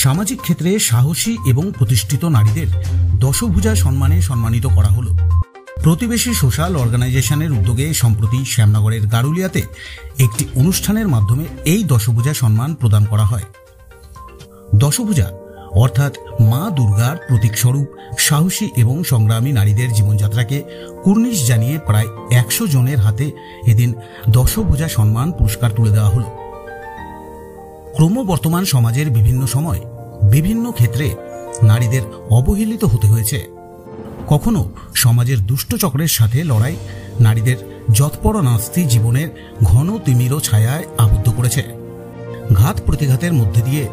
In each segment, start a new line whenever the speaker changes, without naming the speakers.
সামাজিক ক্ষেত্রে সাহসী এবং প্রতিষ্ঠিত নারীদের দশভুজা সম্মানে সম্মানিত করা হলো। প্রতিবেশী সোশ্যাল অর্গানাইজেশনের উদ্যোগে সম্প্রতি শ্যামনগরের গারুলিয়াতে একটি অনুষ্ঠানের মাধ্যমে এই দশভুজা সম্মান প্রদান করা হয়। দশভুজা অর্থাৎ মা দুর্গার প্রতীকস্বরূপ সাহসী এবং সংগ্রামী নারীদের জীবনযাত্রাকে কুর্নিশ জানিয়ে প্রায় 100 জনের হাতে এদিন দশভুজা সম্মান পুরস্কার তুলে দেওয়া হল। ক্রমবর্তমান সমাজের বিভিন্ন সময় বিভিন্ন ক্ষেত্রে নারীদের অবহেলিত হতে হয়েছে। কখনো সমাজের দুষ্ট চক্রের সাথে লড়াই নারীদের যৎপরনাস্তি জীবনের ঘন তিমির ছায়ায় আবদ্ধ করেছে। ঘাত প্রতিঘাতের মধ্যে দিয়ে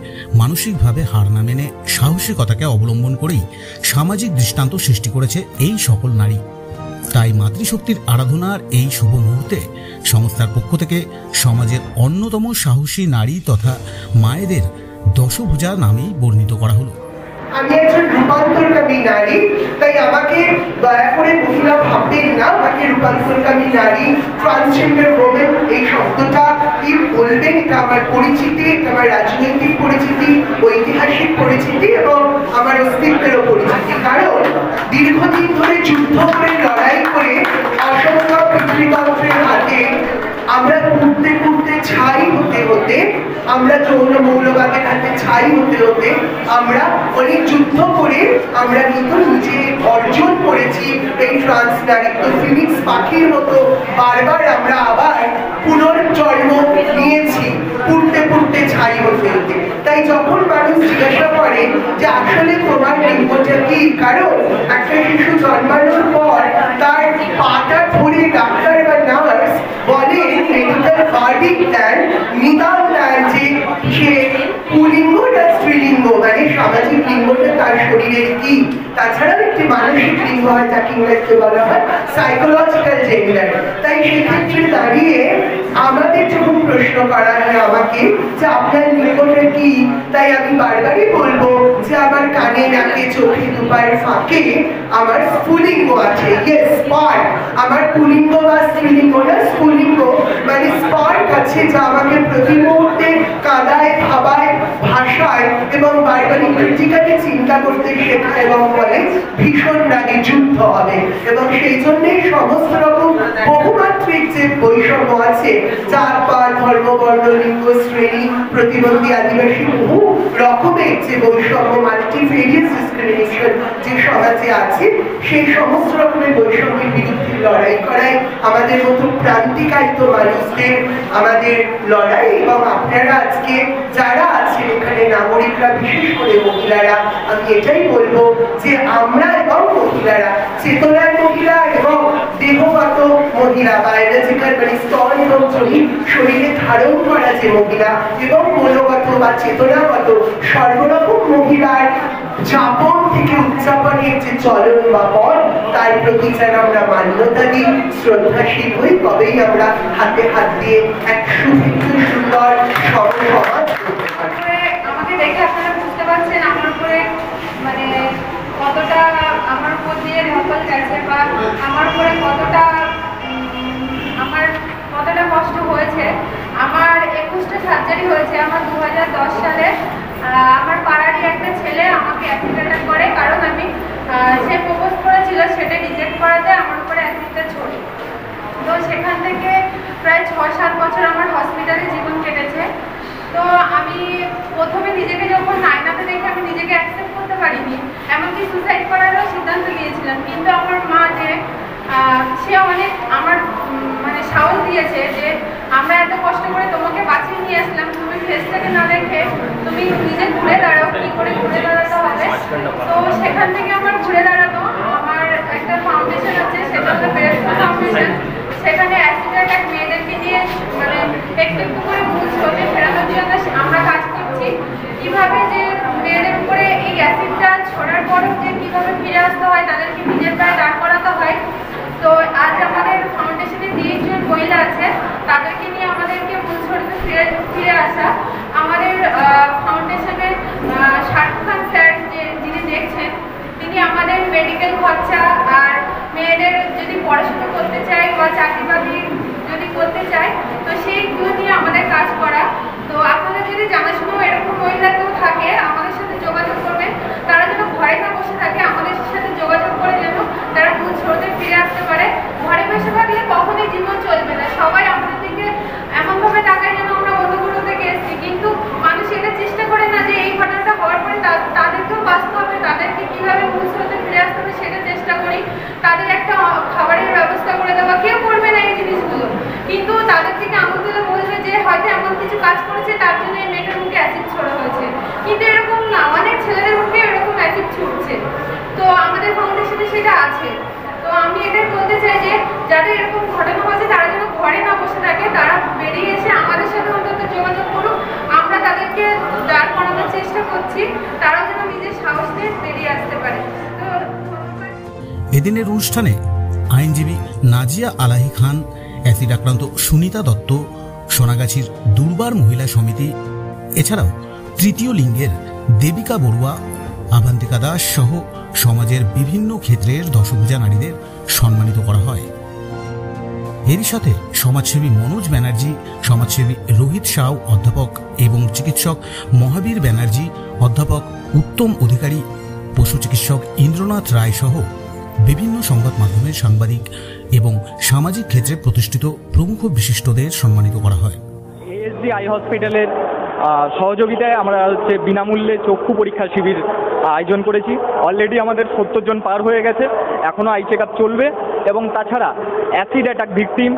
মানসিকভাবে হার না মেনে সাহসিকতাকে অবলম্বন করেই সামাজিক দৃষ্টান্ত সৃষ্টি করেছে এই সকল নারী। তাই মাতৃশক্তির আরাধনার এই শুভ মুহূর্তে সংস্থার পক্ষ থেকে সমাজের অন্যতম সাহসী নারী তথা মায়েদের দশভুজা নামেই বর্ণিত করা হলো।
আমি একজন রূপান্তরকামী নারী, তাই আমাকে দয়া করে মহিলা ভাববেন না। আমাকে রূপান্তরকামী নারী, ট্রান্সজেন্ডার ওমেন এই শব্দটা কি বলবেন, এটা আমার পরিচিতি, এটা আমার রাজনৈতিক পরিচিতি, ঐতিহাসিক পরিচিতি এবং আমার অস্তিত্বেরও পরিচিতি। কারণ দীর্ঘদিন ধরে যুদ্ধ করে লড়াই করে অসংখ্য পিতৃতন্ত্রের হাতে আমরা পুড়তে পুড়তে ছাই হতে হতে, আমরা যৌন মৌলবাদের হাতে ছাই হতে হতে আমরা অনেক যুদ্ধ করে আমরা কিন্তু নিজে অর্জন করেছি এই ট্রান্স নারীত্ব। ফিনিক্স পাখির মতো বারবার আমরা আবার পুনর্জন্ম নিয়েছি পুড়তে পুড়তে ছাই হতে হতে। তাই যখন মানুষ জিজ্ঞাসা করে যে আসলে তোমার লিঙ্গটা কি, কারণ একটা শিশু জন্মানোর পর তার পাটা ধরে ডাক্তার বা নার্স বলে মেডিকেল ভার্ডিক্ট দেন, নিদান দেন যে সে পুলিঙ্গ না স্ত্রীলিঙ্গ, মানে সামাজিক লিঙ্গটা তার শরীরের কি। তাছাড়াও একটি মানসিক লিঙ্গ হয়, যাকে ইংরেজিতে বলা হয় সাইকোলজিক্যাল জেন্ডার। তাই সেক্ষেত্রে দাঁড়িয়ে আমাদের যখন প্রশ্ন করা হয় আমাকে যে আপনার লিঙ্গটা কি, তাই আমি বারবারই বলবো যে আমার কানে নাকে চোখে দুপায়ের ফাঁকে আমার স্ফুলিঙ্গ আছে। Yes, spark. আমার পুলিঙ্গ বা স্ত্রীলিঙ্গ না, স্ফুলিঙ্গ মানে স্পার্ক আছে, যা আমাকে প্রতি মুহূর্তে কাদায় ভাবায় ভাষায় এবং বারবারই ক্রিটিক্যালি চিন্তা করতে শেখায় এবং বলে ভীষণ রাগে যুদ্ধ হবে। এবং সেই জন্যই সমস্ত রকম বহুমাত্রিক যে বৈষম্য আছে, জাত পাত ধর্ম বর্ণ লিঙ্গ শ্রেণী প্রতিবন্ধী আদিবাসী বহু রকমের যে বৈষম্য মাল্টিভেরিয়াস ডিসক্রিমিনেশন যে সমাজে আছে, সেই সমস্ত রকমের বৈষম্যের বিরুদ্ধে লড়াই করায় আমাদের মতো প্রান্তিকায়িত মানুষদের আমাদের লড়াই। এবং আপনারা আজকে যারা আছেন এখানে নাগরিকরা, বিশেষ করে মহিলারা, আমি এটাই বলবো যে আমরা এবং মহিলারা, চেতনার মহিলা এবং দেহগত মহিলা, বায়োলজিক্যাল মানে স্তন এবং শরীরে ধারণ করা যে মহিলা এবং মনোগত বা চেতনাগত সর্বরকম মহিলার যাপন থেকে উদযাপনের যে চলন বা পথ, তার প্রতি যেন আমরা মান্যতা দিই, শ্রদ্ধাশীল হই, তবেই আমরা হাতে হাত দিয়ে এক সুভিক্ষু সুন্দর সমাজ করতে পারি।
আমাকে দেখে আপনারা বুঝতে পারছেন আমার উপরে মানে কতটা আমার উপর দিয়ে নকল গেছে বা আমার উপরে কতটা কষ্ট হয়েছে। আমার 21টা সার্জারি হয়েছে আমার 2010 সালে। আমার পাড়ারই একটা ছেলে আমাকে অ্যাসিড অ্যাটাক করে, কারণ আমি সে প্রপোজ করেছিল, সেটা রিজেক্ট করাতে আমার উপরে অ্যাসিডটা ছড়ে। তো সেখান থেকে প্রায় 6-7 বছর আমার হসপিটালে জীবন কেটেছে। তো আমি প্রথমে নিজেকে যখন আয়নাতে দেখে আমি নিজেকে অ্যাকসেপ্ট করতে পারিনি, এমনকি সুসাইড করারও সিদ্ধান্ত নিয়েছিলাম। কিন্তু আমার মা যে সে অনেক আমার মানে সাহস দিয়েছে যে আমরা এত কষ্ট করে তোমাকে বাঁচিয়ে নিয়ে আসলাম, তুমি ফেসটাকে না দেখে তুমি নিজে ঘুরে দাঁড়াও, কী করে ঘুরে দাঁড়াতে হবে। তো সেখান থেকে আমার ঘুরে দাঁড়ানো, আমার একটা ফাউন্ডেশন আছে, সেটা হলো বেরেস্তা ফাউন্ডেশন। সেখানে অ্যাসিড অ্যাটাক মেয়েদেরকে নিয়ে মানে একটু একটু করে মূল স্রোতে ফেরানোর জন্য আমরা কাজ করছি। কীভাবে যে মেয়েদের উপরে এই অ্যাসিডটা ছড়ার পরও যে কীভাবে ফিরে আসতে হয়, তাদেরকে নিজের পায়ে দাঁড় করাতে হয়। তো আজ আমাদের ফাউন্ডেশনে 30 জন মহিলা আছে, তাদেরকে নিয়ে আমাদেরকে মূল স্রোতে ফিরে আসা। আমাদের ফাউন্ডেশনের শাহরুখ খান স্যার যিনি দেখছেন, তিনি আমাদের মেডিকেল খরচা আর মেয়েদের যদি পড়াশোনা করতে চায় বা চাকরি বাকরি যদি করতে চায়, তো সেইগুলো নিয়ে আমাদের কাজ করা। কাজ করেছে তার জন্য এই মেয়েটার মুখে অ্যাসিড ছোড়া হয়েছে, কিন্তু এরকম না, অনেক ছেলেদের মুখে এরকম অ্যাসিড ছুটছে। তো আমাদের ফাউন্ডেশনে সেটা আছে। তো আমি এটাই বলতে চাই যে যাদের এরকম ঘটনা হয়েছে তারা যেন ঘরে না বসে থাকে, তারা বেরিয়ে এসে আমাদের সাথে অন্তত যোগাযোগ করুন। আমরা তাদেরকে দাঁড় করানোর চেষ্টা করছি, তারাও যেন নিজের সাহস নিয়ে বেরিয়ে আসতে পারে। তো
এদিনের অনুষ্ঠানে আইনজীবী নাজিয়া আলাহি খান, অ্যাসিড আক্রান্ত সুনিতা দত্ত, সোনাগাছির দুর্বার মহিলা সমিতি, এছাড়াও তৃতীয় লিঙ্গের দেবিকা বড়ুয়া, আভান্তিকা দাস সহ সমাজের বিভিন্ন ক্ষেত্রের দশভূজা নারীদের সম্মানিত করা হয়। এরই সাথে সমাজসেবী মনোজ ব্যানার্জি, সমাজসেবী রোহিত সাউ অধ্যাপক এবং চিকিৎসক মহাবীর ব্যানার্জি, অধ্যাপক উত্তম অধিকারী, পশু চিকিৎসক ইন্দ্রনাথ রায় সহ বিভিন্ন সংবাদ মাধ্যমের সাংবাদিক এবং সামাজিক ক্ষেত্রে প্রতিষ্ঠিত প্রমুখ বিশিষ্টদের সম্মানিত করা হয়।
এএসডি আই হসপিটালের সহযোগিতায় আমরা বিনামূল্যে চক্ষু পরীক্ষা শিবির আয়োজন করেছি। অলরেডি আমাদের 70 জন পার হয়ে গেছে, এখনও আই চেক আপ চলবে। এবং তাছাড়া অ্যাসিড অ্যাটাক ভিকটিম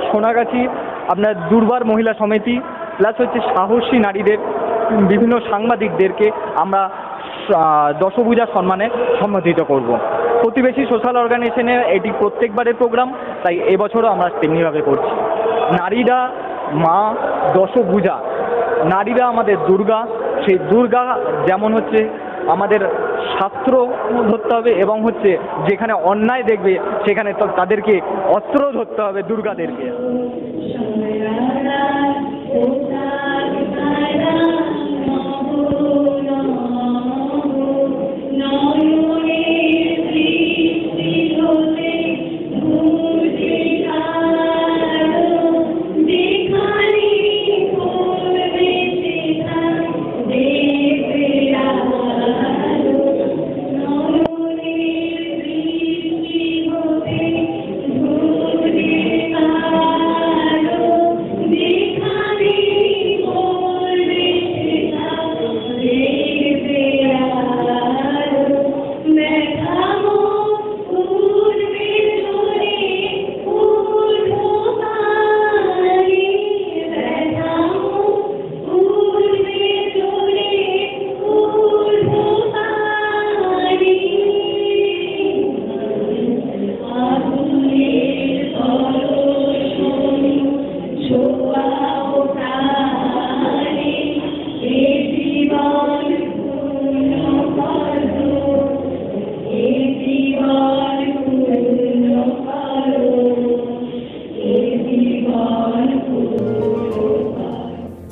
সোনাগাছি আপনার দুর্বার মহিলা সমিতি প্লাস সাহসী নারীদের, বিভিন্ন সাংবাদিকদেরকে আমরা দশভূজা সম্মানে সম্মানিত করব। প্রতিবেশী সোশ্যাল অর্গানাইজেশনের এটি প্রত্যেকবারের প্রোগ্রাম, তাই এবছরও আমরা তেমনিভাবে করছি। নারীরা মা, দশভূজা, নারীরা আমাদের দুর্গা। সেই দুর্গা যেমন আমাদের শাস্ত্র ধরতে হবে এবং যেখানে অন্যায় দেখবে সেখানে তাদেরকে অস্ত্র ধরতে হবে দুর্গাদেরকে।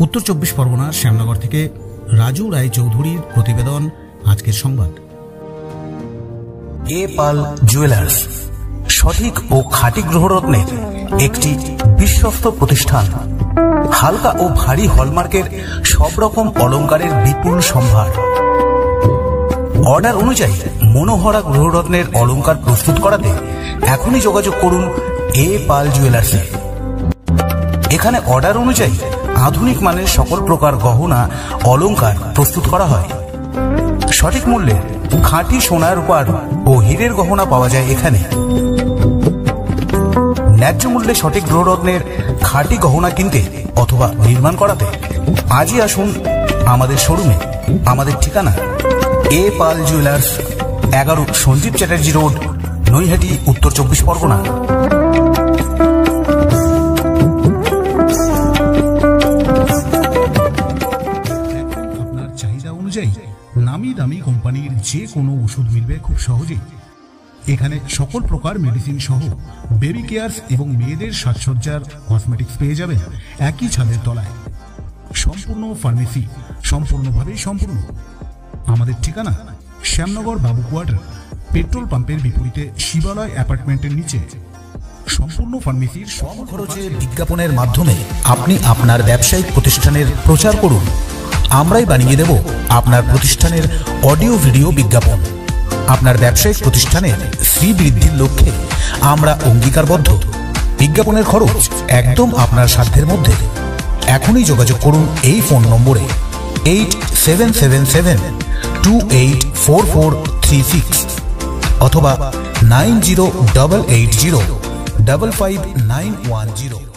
উত্তর 24 পরগনার শ্যামনগর থেকে রাজু রায় চৌধুরীর প্রতিবেদন। আজকের সংবাদ।
এ পাল জুয়েলার্স সঠিক ও খাঁটি গ্রহরত্নের একটি বিশ্বস্ত প্রতিষ্ঠান। হালকা ও ভারী হলমার্কের সব রকম অলংকারের বিপুল সম্ভার। অর্ডার অনুযায়ী মনোহরা গ্রহরত্নের অলংকার প্রস্তুত করাতে এখনই যোগাযোগ করুন এ পাল জুয়েলার্সে। এখানে অর্ডার অনুযায়ী আধুনিক মানের সকল প্রকার গহনা অলংকার প্রস্তুত করা হয়। সঠিক মূল্যে খাঁটি সোনার রূপার ও হীরের গহনা পাওয়া যায় এখানে। ন্যায্য মূল্যে সঠিক গ্রহরত্নের খাঁটি গহনা কিনতে অথবা নির্মাণ করাতে আজই আসুন আমাদের শোরুমে। আমাদের ঠিকানা এ পাল জুয়েলার্স, 11 সঞ্জীব চ্যাটার্জি রোড, নৈহাটি, উত্তর 24 পরগনা।
আপনার চাহিদা অনুযায়ী নামি দামি কোম্পানির যে কোনো ওষুধ মিলবে খুব সহজেই। এখানে সকল প্রকার মেডিসিন সহ বেবি কেয়ারস এবং মেয়েদের সাজসজ্জার কসমেটিক্স পেয়ে যাবেন একই ছাদের তলায়। সম্পূর্ণ ফার্মেসি, সম্পূর্ণভাবে সম্পূর্ণ। আমাদের ঠিকানা শ্যামনগর বাবু কোয়ার্টার, পেট্রোল পাম্পের বিপরীতে শিবালয় অ্যাপার্টমেন্টের নিচে। সম্পূর্ণ ফার্মেসির
কম খরচে বিজ্ঞাপনের মাধ্যমে আপনি আপনার ব্যবসায়িক প্রতিষ্ঠানের প্রচার করুন। আমরাই বানিয়ে দেব আপনার প্রতিষ্ঠানের অডিও ভিডিও বিজ্ঞাপন। আপনার ব্যবসায়িক প্রতিষ্ঠানের শ্রীবৃদ্ধির লক্ষ্যে আমরা অঙ্গীকারবদ্ধ। বিজ্ঞাপনের খরচ একদম আপনার সাধ্যের মধ্যে। এখনই যোগাযোগ করুন এই ফোন নম্বরে 8777284436 অথবা 9088055910।